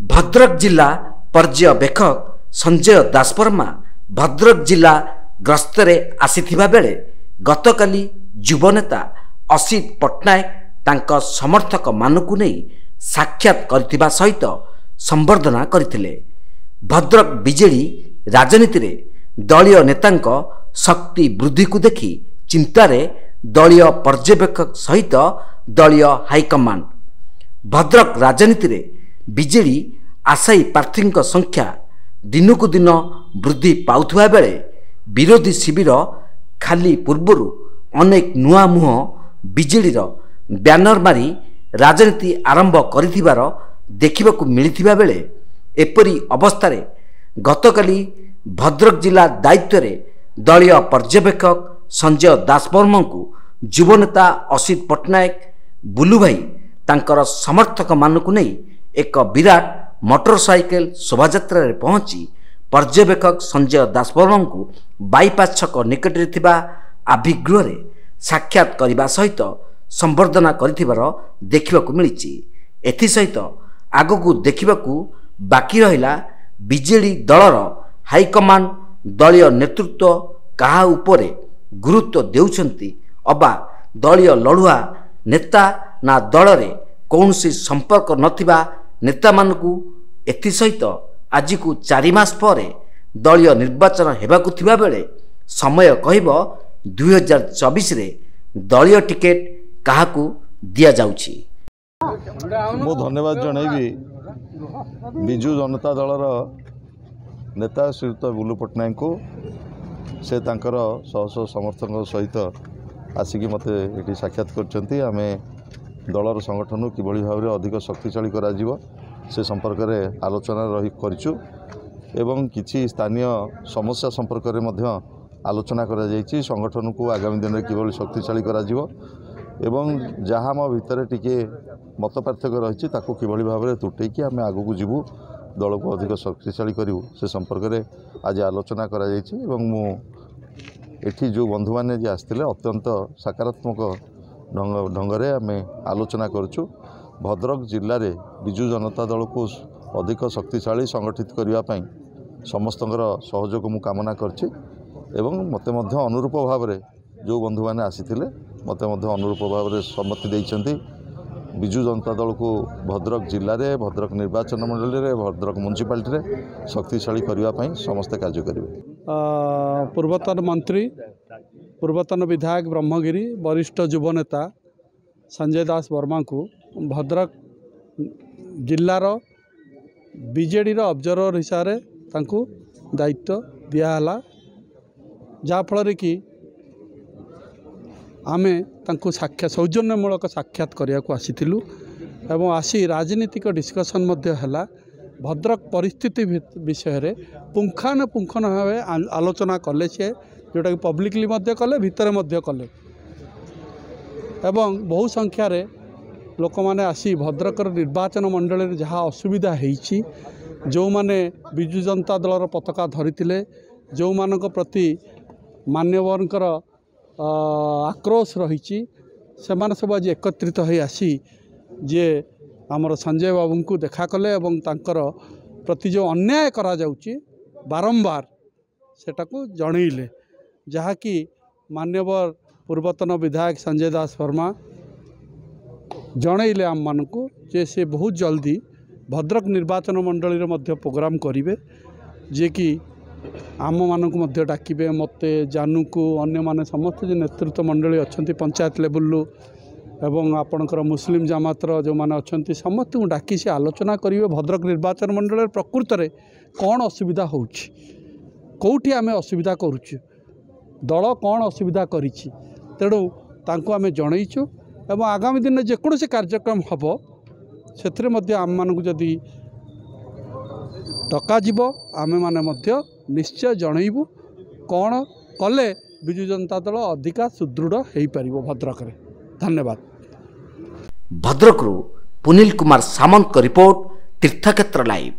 भद्रक जिला पर्यवेक्षक संजय दासवर्मा भद्रक जिला गस्तरे आसीथिबा बेले गतकाली युवनेता असित पट्टनायक तांका समर्थक मानकु नै साक्षात करथिबा सहित संबर्धना करथिले। भद्रक बीजेडी राजनीति रे दलीय नेतांक शक्ति वृद्धि को देखि चिंतारे दलीय पर्यवेक्षक सहित दलीय हाईकमांड भद्रक राजनीति रे बीजेडी आशायी प्रार्थी संख्या दिनकु दिन वृद्धि पाउथुवा बेले विरोधी शिविर खाली पूर्वर अनेक नुआ मुह बीजेडी ब्यानर मारी राजनीति आरंभ करिथिबार देखिबाकु मिलिथिबा बेले एपरी अवस्था गतकाली भद्रक जिला दायित्व रे दलीय पर्यवेक्षक संजय दासवर्मा को युवनेता असित पट्टनायक बुलू भाई तांकर समर्थक मानकु नै एक विराट मोटरसाइकेल शोभायात्रा रे पहुंची पर्यवेक्षक संजय दासवर्मा को बाईपास छक निकट रे थिबा आभिगृह रे साक्षात करने सहित संबर्धना करिथिबार देखिबाकु मिलिछि। एथि सहित आगकु देखिबाकु बाकी रहिला बीजेडी दलर हाईकमांड दलीय नेतृत्व कहा उपरे गुरुत्व देउछंती अबा दलीय लड़ुआ नेता ना दल रे कौनसी संपर्क नथिबा नेता मानकु एथि सहित आज को 4 मास परे दलीय निर्वाचन हेबाकु थिबा बेले समय कहबो 2024 रे दलीय टिकेट काहाकू दिया जाउछि। मो धन्यवाद जनइबी बिजू जनता दलर नेता श्रीयुत बुलू पट्टनायक को से तांकर सह समर्थक सहित आसिकी मते एटी साक्षात करछंती। आमे दलर संगठन किभली भाव में अधिक शक्तिशाली करा जीवो से संपर्क में आलोचना रही करिछु एवं किछि स्थानीय समस्या संपर्क में मध्य आलोचना करा जायछि। संगठन को आगामी दिन में किभली शक्तिशाली करा जीवो एवं जहाँ मो भितर टिके मत पार्थक्य रही ताकू किभली भाव में तुटेकी आम आगू जीवु दल को अधिक शक्तिशाली करूँ से संपर्क में आज आलोचना करा जायछि। एवं मु एठी जो बंधु मैंने जे आसते अत्यंत सकारात्मक ढंग से आम आलोचना करुचु। भद्रक जिले में बिजू जनता दल को अधिक शक्तिशाली संगठित करने समस्त सहयोग मु कामना करछि एवं मते मध्य अनुरूप भाव में जो बंधु मैंने आसीथिले मते मध्य अनुरूप भाव में सम्मति देइछंती। बिजू जनता दल को भद्रक जिले में भद्रक निर्वाचन मंडल में भद्रक म्युनिसिपालिटी रे शक्तिशाली करने समस्ते कार्य करेंगे। पूर्वतन मंत्री पूर्वतन विधायक ब्रह्मगिरी वरिष्ठ युव नेता संजय दास वर्मा को भद्रक जिलार बीजेडी ऑब्जर्वर हिसाब से दायित्व दिहला जहाँफल कि आमे तांको साक्षात सौजन्यमूलक साक्षात करने को आसीथिलु एवं आसी राजनीतिक डिस्कसन मध्य हला भद्रक परिस्थिति विषय रे पुंखानुपुंखन भाव आलोचना कले से जोटा कि पब्लिकली मध्य कले भितर मध्य कले एवं बहु संख्यार लोक मैंने आसी भद्रकर निर्वाचन मंडल जहाँ असुविधा होईची जो माने बिजू जनता दलर पताका धरिथिले जो मानक प्रति मान्यवरकर आक्रोश रही से सब आज एकत्रित हो आसी जे आमर संजय बाबू को देखा कले एवं तांकर प्रति जो अन्याय करा जाउची बारंबार सेटा को जनइले जहा कि मान्यवर पूर्वतन विधायक संजय दास वर्मा जनइले आम मानकु जे से बहुत जल्दी भद्रक निर्वाचन मंडली रे मध्य प्रोग्राम करिवे जे कि आम मानक मध्य डाकिबे मते जानू को अन्य माने समस्त जो नेतृत्व मंडली अच्छा पंचायत लेवल एवं आपणकर मुस्लिम जमातर जो मैंने अच्छा समस्त को डाकी से आलोचना करेंगे भद्रक निर्वाचन मंडल प्रकृत में कौन असुविधा होउछि कौटी आम असुविधा करुचु दल कौन असुविधा करिछि तेणु तांको आम जनइचु एवं आगामी दिन जेकोसी कार्यक्रम हम से आम मानक जदि डकाजिब आमे माने मध्य निश्चय जनइबू कौन कले बिजू जनता दल अधिका सुदृढ़ हो पार भद्रक रे। धन्यवाद। भद्रक पुनील कुमार सामंत रिपोर्ट तीर्थक्षेत्र लाइव।